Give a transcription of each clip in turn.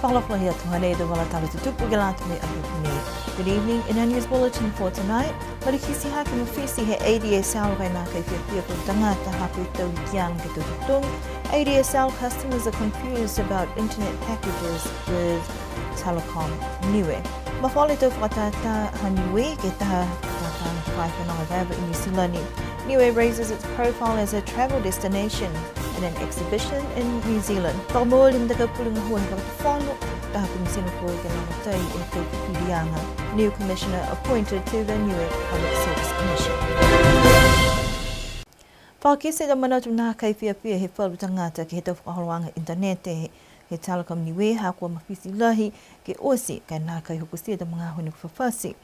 Good evening. In our news bulletin for tonight, Marikisi Haki Mafisi he ADSL Raina Kaifia for Tangata Haku Kiang Kitutung. ADSL customers are confused about internet packages with Telecom Niue. Mafalito Fratata Haniwe Getaha Fatan Faifana in New Zealand. Niue raises its profile as a travel destination in an exhibition in New Zealand. Parmolim the Kapuling Huan follow new commissioner appointed to the Niue Public Service Commission. Whakese da manatu nā kaifia pia he whalu tangata ke he tau whakahoanga internet he Telecom Niue hakua mawhisi lahi ke osi kai nā kai hukusia da mga hunu whawhasi.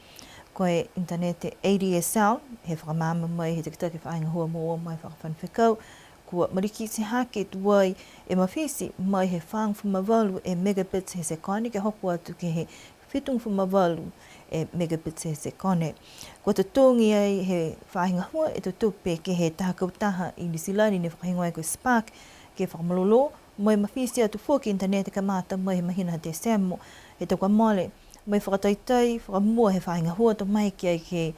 Koe internet ADSL he whakamama mai he tekitake whainga hua mua mai whakawhanwhikau. Kua Marikisi Haki tuai e mawhisi mai he whangwhamawalu e megabits he sekone ke hoku atu ke he whitungwhamawalu e megabits he sekone. Kua te tōngi ai he whahinga hua e te tupe ke he tahakautaha i New Zealand ne whahinga ai koe Spark ke whakamalolo mai mawhisi atu fōki internet ka māta mai he mahina te semo he te kua mole mai whakataitai whakamua he whahinga hua to mai ki ai ke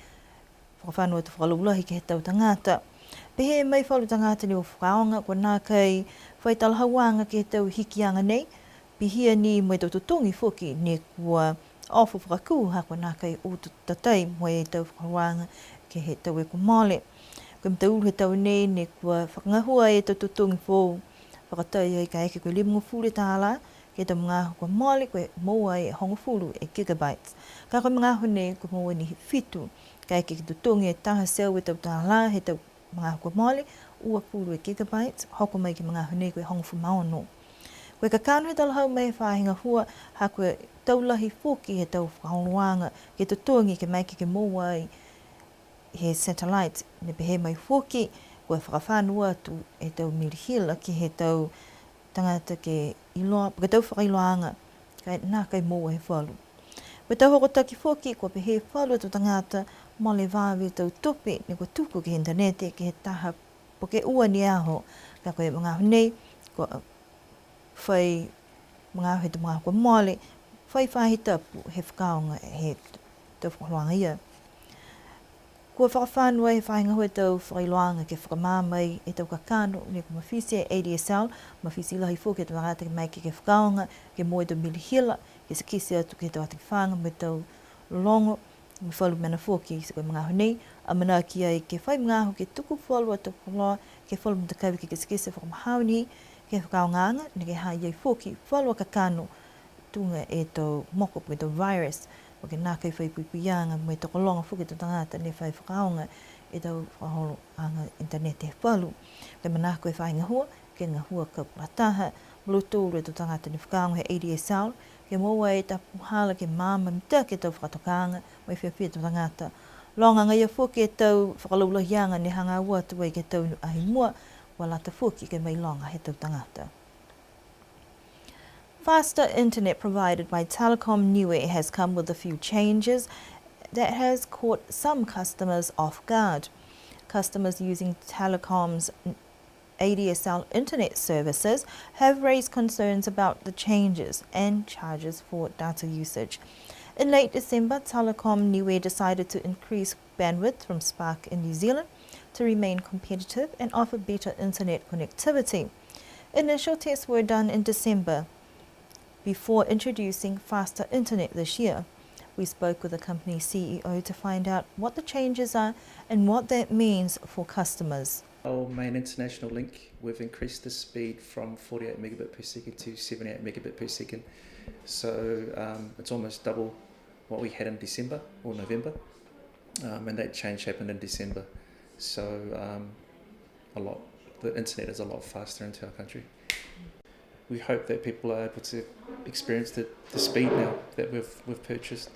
whakawhanua te whakalulahi ke he tau tangata. Pehe mai whalu tangata ni o whakaonga, kua nā kai whaitalahawanga ke tau hikianga nei, pihia ni mai tau tutongi whoki ni kua awhu whakakuha kua nā kai o tatai mai tau whakawanga ke he tau e kumale. Kua mtau he tau nei ni kua whakangahua e tau tutongi whou, whakatai ai ka eke koe limunga fule tāla, ke tau mga kua male koe moa e honga fulu e gigabytes. Ka koe mga hone kua moa ni whitu, ka eke ke tutongi e taha seo e tau tāla, he tau mga kua mole, ua fulu e gigabytes, hoko mai ki mga hone koe hongfu maono. Koe ka kānu he talahau mai whahinga hua, ha koe taulahi whoki he tau whakaongoanga, ke tutongi ke mai ke moa ai he satellite, ne pehe mai whoki, koe whakawhanua atu e tau Mirihila ki he tau tangata ke iloa, ke tau whakailoanga, kai nā kai moa he whalu. Koe tau hokotaki whoki, koe pehe whalu atu tangata, mole vāwe tau tupe, ne koe tuku ke internete, ke he taha poke ua ni aho, ka koe mga hunei, koe whai mga he te mga koe mole, whai whahi tapu he whakaonga he tau whakaroanga ia. Kua whakawhanua he whainga hoi tau whakailoanga ke whakamāmai e tau kakano, ne koe mawhisi e ADSL, mawhisi lahi fōke e tau rata ke mai ke whakaonga, ke moe tau Milihila, ke sakisi atu ke tau ati whanga, me tau longo, me whalu mana fōki se koe mga honei, a mana ki ai ke whai mga ho ke tuku whalu atu whaloa, ke whalu mtakawi ke sakisi whakamahauni, ke whakaonganga, ne ke hai ai fōki, whalu a kakano, tunga e tau moko me tau virus, o ke nā kai whai puipuianga, me tau kolonga fōki tau tangata, ne whai whakaonga, e tau whaholo anga internet e whalu. Ke mana koe whainga hua, ke ngā hua ka pulataha, mlutūru e tau tangata ne whakaonga he ADSL, ke moa e tapu hala ke māma mita ke tau whakatokanga, mai whiawhia tau tangata. Longanga ia fōki e tau whakalaulahianga ne hanga ua tuai ke tau ahi mua, walata fōki ke mai longa he tau tangata. Faster internet provided by Telecom Niue has come with a few changes that has caught some customers off guard. Customers using Telecom's ADSL internet services have raised concerns about the changes and charges for data usage. In late December, Telecom Niue decided to increase bandwidth from Spark in New Zealand to remain competitive and offer better internet connectivity. Initial tests were done in December before introducing faster internet this year. We spoke with the company's CEO to find out what the changes are and what that means for customers. Our main international link, we've increased the speed from 48 megabit per second to 78 megabit per second. So it's almost double what we had in December or November. And that change happened in December. So the internet is a lot faster into our country. We hope that people are able to experience the speed now that we've purchased.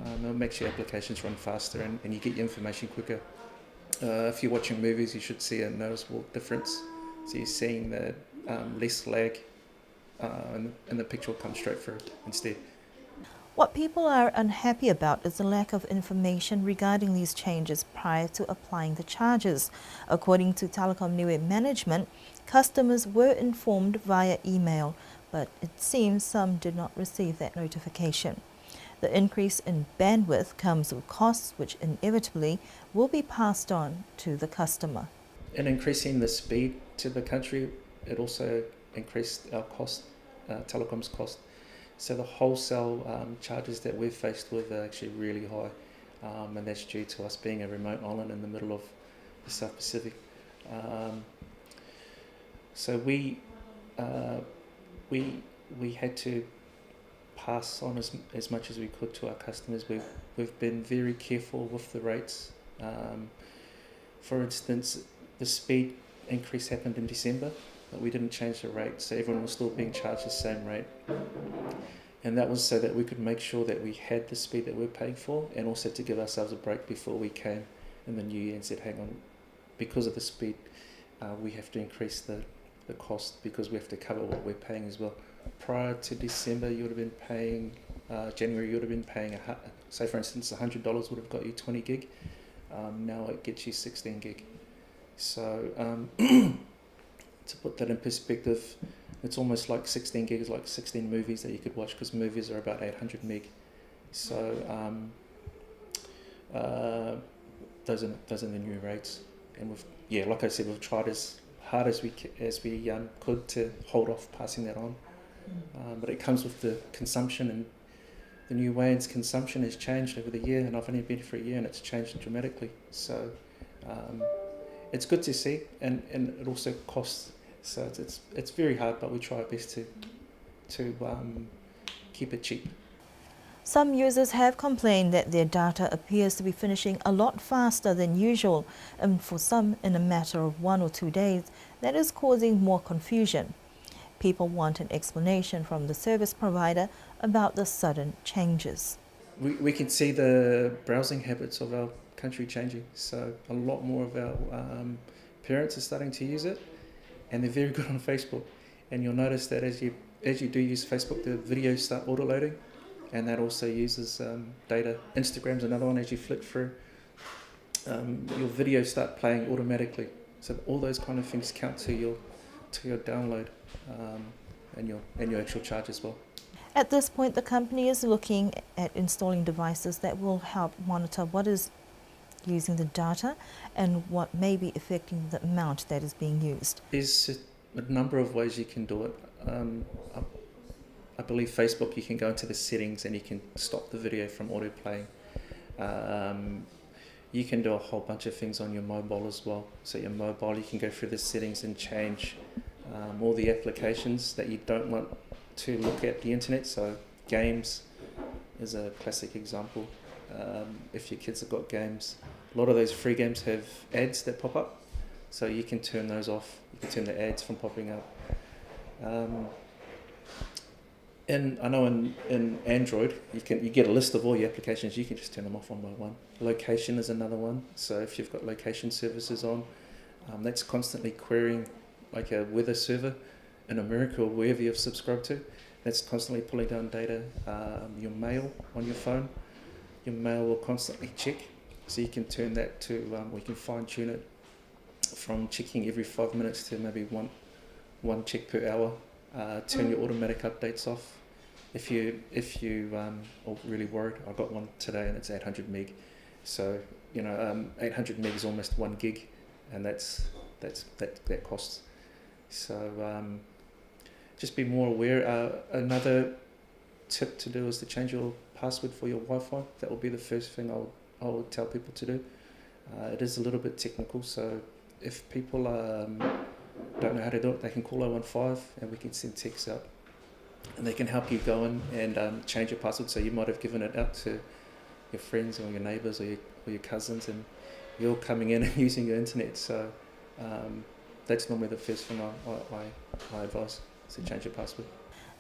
It makes your applications run faster and you get your information quicker. If you're watching movies, you should see a noticeable difference. So you're seeing the less lag and the picture will come straight through instead. What people are unhappy about is the lack of information regarding these changes prior to applying the charges. According to Telecom Niue management, customers were informed via email, but it seems some did not receive that notification. The increase in bandwidth comes with costs which inevitably will be passed on to the customer. In increasing the speed to the country, it also increased our cost, telecoms cost. So the wholesale charges that we've faced with are actually really high, and that's due to us being a remote island in the middle of the South Pacific. So we had to pass on as much as we could to our customers. We've been very careful with the rates. For instance, the speed increase happened in December, but we didn't change the rate, so everyone was still being charged the same rate. And that was so that we could make sure that we had the speed that we're paying for, and also to give ourselves a break before we came in the new year and said, hang on, because of the speed, we have to increase the cost because we have to cover what we're paying as well. Prior to December, you would have been paying, January, you would have been paying, say for instance, $100 would have got you 20 gig. Now it gets you 16 gig. So to put that in perspective, it's almost like 16 gig is like 16 movies that you could watch, because movies are about 800 meg. So those are the new rates, and like I said, we've tried as hard as we could to hold off passing that on. But it comes with the consumption, and the new WAN's consumption has changed over the year, and I've only been for a year and it's changed dramatically. So it's good to see, and it also costs. So it's very hard, but we try our best to keep it cheap. Some users have complained that their data appears to be finishing a lot faster than usual, and for some in a matter of 1 or 2 days, that is causing more confusion. People want an explanation from the service provider about the sudden changes. We can see the browsing habits of our country changing, so a lot more of our parents are starting to use it, and they're very good on Facebook. And you'll notice that as you do use Facebook, the videos start auto-loading, and that also uses data. Instagram's another one. As you flick through, your videos start playing automatically. So all those kind of things count to your download and your actual charge as well. At this point, the company is looking at installing devices that will help monitor what is using the data and what may be affecting the amount that is being used. There's a number of ways you can do it. I believe Facebook, you can go into the settings and you can stop the video from autoplaying. You can do a whole bunch of things on your mobile as well. So your mobile, you can go through the settings and change all the applications that you don't want to look at the internet. So games is a classic example. If your kids have got games, a lot of those free games have ads that pop up, so you can turn those off. You can turn the ads from popping up. And I know in Android you get a list of all your applications. You can just turn them off one by one. Location is another one. So if you've got location services on, that's constantly querying, like a weather server in America or wherever you've subscribed to. That's constantly pulling down data. Your mail on your phone, your mail will constantly check. So you can turn that to, we can fine tune it from checking every 5 minutes to maybe one check per hour. Turn your automatic updates off. If you are really worried, I got one today and it's 800 meg. So 800 meg is almost 1 gig, and that costs. So just be more aware. Another tip to do is to change your password for your Wi-Fi. That will be the first thing I would tell people to do. It is a little bit technical, so if people don't know how to do it, they can call 015 and we can send texts out, and they can help you go in and change your password. So you might have given it out to your friends or your neighbours or your cousins, and you're coming in and using your internet. So that's normally the first thing I advise, is to change your password.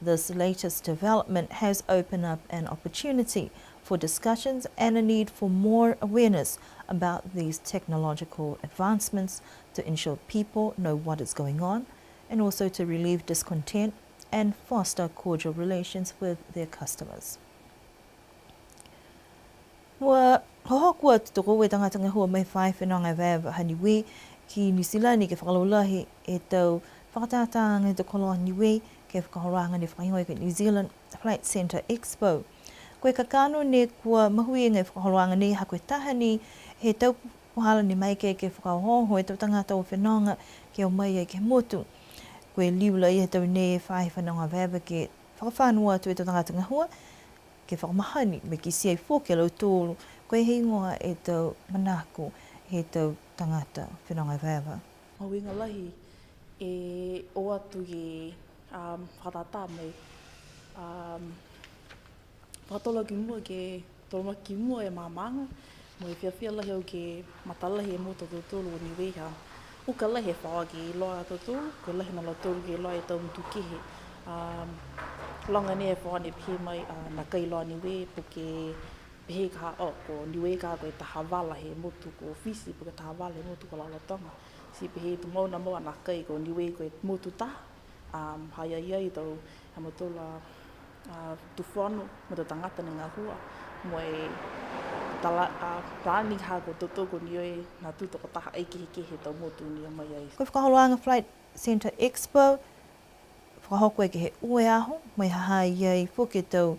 This latest development has opened up an opportunity for discussions and a need for more awareness about these technological advancements to ensure people know what is going on, and also to relieve discontent and foster cordial relations with their customers. Wa hohok to ko wetanga tanga ho mai fai whenanga vava haniwi ki New Zealand ke whakalolahi e tau whakatātanga te kolo haniwi ke whakahoranga ni whakahingoi ke New Zealand Flight Centre Expo. Koe ka kano ne kua mahui ngai whakahoranga ni ha koe tahani he tau puhala ni mai ke whakahoho e tau tangata o whenonga ke o mai e ke motu. Koe liula i he tau ne whahi whanonga veva ke whakawhanua atu e tau tangata ngahua ke whakamahani me ki siai fōke lau tōru. Koe hei ngoa e tau manako he tau tangata whenonga veva. Mawinga lahi e o atu ki whakatata mai whakatola ki mua ke toloma ki mua e mamanga mo e whiawhia lahi au ke matalahi e mōta tōtoro o ni weha. Uka lahi e whawa ki loa tōtoro, ko lahi na la tōru ki loa e tau mtu kehe. Langa ne e whawa ne pehe mai na kai loa ni we po ke pehe ka ko ni we ka koe taha wala he motu ko fisi po ke taha wala he motu ko laulatanga. Si pehe tu mauna moa na kai ko ni we koe motu taha. Haia iai tau hamatola tu whanu mo te tangata ni ngā hua. Mo e rāni ha ko tōtoko ni oe nā tūtoko taha eikehe tau motu ni o mai ai. Koe whakaholoanga Flight Centre Expo, whakahoko e ke he ue aho, mai haha iai whoke tau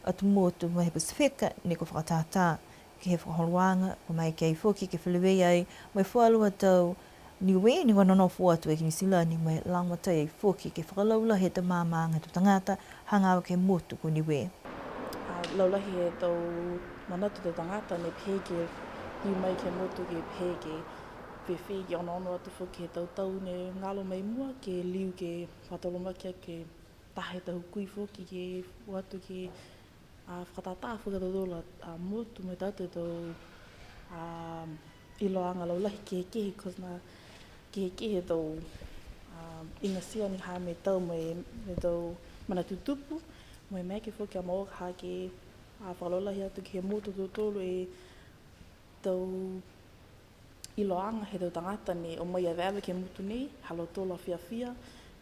atu motu mai he Pasifika, ne ko whakatātā ke he whakaholoanga, o mai kei whoke ke whilewe ai, mai whualua tau niwe, ni wanono atu e ki New Zealand, ni mai langwata e whoke ke whakalaula he ta māmaanga tu tangata, hangawa ke motu ko niwe. Laulahi e tau manatu te tangata ne pehe ke hi mai ke motu ke pehe ke pewhi ki ono atu whoke he tau ne ngalo mai mua ke liu ke whatolomakia ke tahe tahu kui whoke ke watu ke whakatata whakatadola motu mai tatu tau iloanga laulahi kehe kosna kehe tau ingasia ni ha me tau me tau manatu tupu. Mo e mea ke whoki a maoka ha ke whalolahi atu ki he motu tōtoro e tau iloanga he tau tangata ne o mai a weawe ke motu nei, halo tōla whiawhia,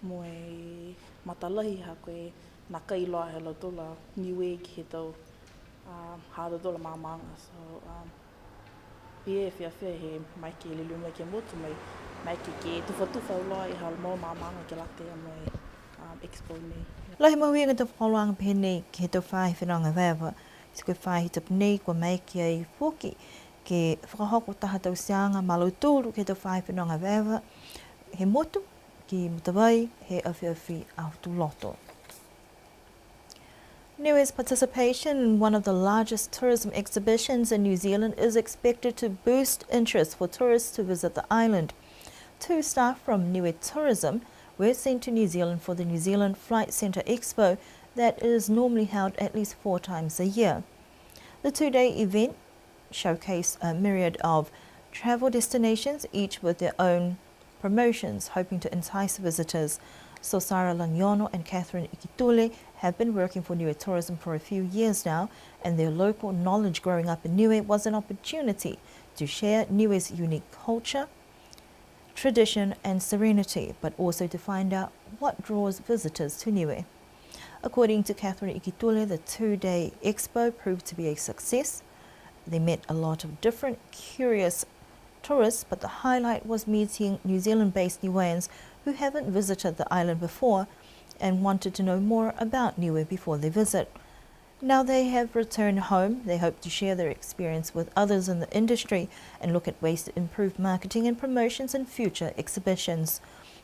mo e matalahi ha koe nā ka iloa he lau tōla niwe ki he tau halo tōla māmanga. So, pia e whiawhia he mai ke lilu mai ke motu mai ke tuwhatuwha uloa i halo mau māmanga ke late a mai expo nei. Lahi mahuinga te whakaholoanga pehe nei ki he tau whahi whenonga weawa. Si koe whahi tapu nei kua mai ki ai whoki ke whakahoko taha tau sianga malau tōru ki he tau whahi whenonga weawa. He motu ki mutawai he awhiawhi ahutu loto. Niue's participation in one of the largest tourism exhibitions in New Zealand is expected to boost interest for tourists to visit the island. 2 staff from Niue Tourism were sent to New Zealand for the New Zealand Flight Centre Expo that is normally held at least 4 times a year. The 2-day event showcased a myriad of travel destinations, each with their own promotions, hoping to entice visitors. So Sarah Langiono and Catherine Ikitule have been working for Niue Tourism for a few years now, and their local knowledge growing up in Niue was an opportunity to share Niue's unique culture, tradition and serenity, but also to find out what draws visitors to Niue. According to Catherine Ikitule, the 2-day expo proved to be a success. They met a lot of different curious tourists, but the highlight was meeting New Zealand-based Niueans who haven't visited the island before and wanted to know more about Niue before they visit. Now they have returned home, they hope to share their experience with others in the industry and look at ways to improve marketing and promotions in future exhibitions.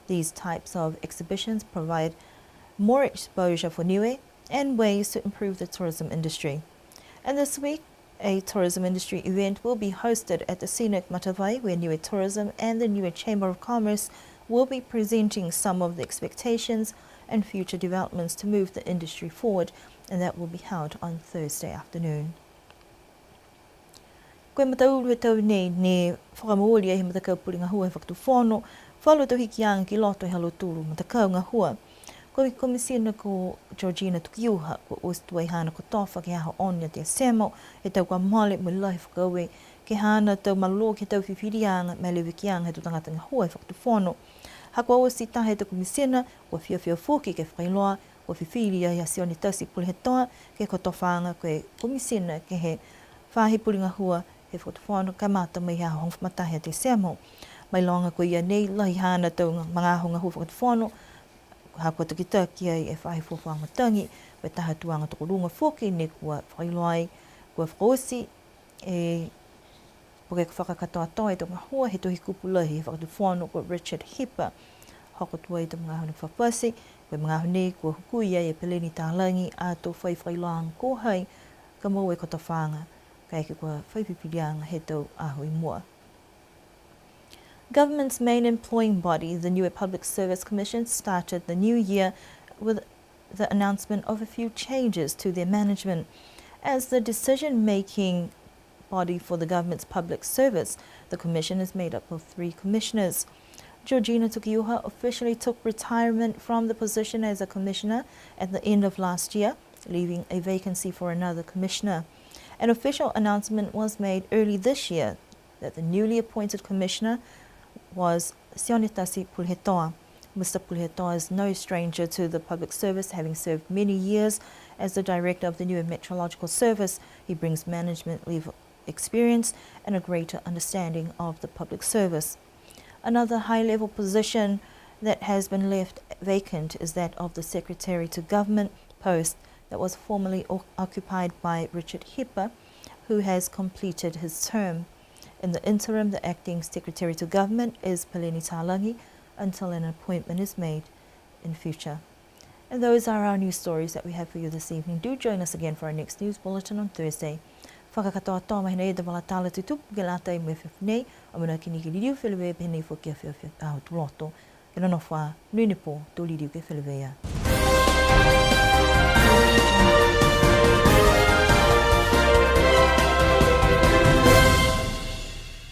These types of exhibitions provide more exposure for Niue and ways to improve the tourism industry. And this week, a tourism industry event will be hosted at the scenic Matawai, where Niue Tourism and the Niue Chamber of Commerce will be presenting some of the expectations and future developments to move the industry forward, and that will be held on Thursday afternoon. Koe mataulu e tau nei ne whakamōli e he matakau puri ngā hua e whakatu whono, whalu tau hiki anga ki loto e halo tūru matakau ngā hua. Koe komisina ko Georgina Tukiuha, ko Ostua i hana ko tofa ke aho onia te semo, e tau kua male mo lahi whakaue, ke hana tau malolo ke tau whiwhiri anga, me lewe ki anga he tu tangata ngā hua e whakatu whono. Hako osi tahe te komisina, kua whiawhia whoki ke whakailoa, kua whiwhiri ai asioni tasi puli he toa, ke ko tofanga koe komisina ke he whahi puli ngā hua, he whakatu whono, ka mata mai hea hongwhamatahe te semo. Mai longa ko ia nei, lahi hana tau mga aho ngā hua whakatu whono, hako te kitaki ai e whai whawhangatangi, we taha tuanga toko runga whoki ne kua whailoai, kua whaosi, e poke ka whakakatoa toa i tō ngā he tohi kupulahi, he whakatu whāno kua Richard Hipper, hoko tua i tō mga hone whapasi, koe mga hone kua hukui ai e Peleni Tālangi, a tō whailoanga kōhai, ka mau e kota whanga, ka eke kua whaipipirianga he tau ahui mua. Government's main employing body, the Niue Public Service Commission, started the new year with the announcement of a few changes to their management. As the decision-making body for the government's public service, the commission is made up of 3 commissioners. Georgina Tukiuha officially took retirement from the position as a commissioner at the end of last year, leaving a vacancy for another commissioner. An official announcement was made early this year that the newly appointed commissioner was Sionitasi Pulhetoa. Mr. Pulhetoa is no stranger to the public service, having served many years as the director of the Niue Meteorological Service. He brings management level experience and a greater understanding of the public service. Another high-level position that has been left vacant is that of the Secretary to Government post that was formerly occupied by Richard Hipper, who has completed his term. In the interim, the acting Secretary to Government is Peleni Tālangi until an appointment is made in future. And those are our news stories that we have for you this evening. Do join us again for our next news bulletin on Thursday. Whakakatoa toa mahina e te walatala tutupu ke lata i mwewhewhenei, a muna kini ki liriu whelewe penei fo kia whiawhia aho tuloto. Ke nono wha, nui nipo, tō liriu ke whelewea.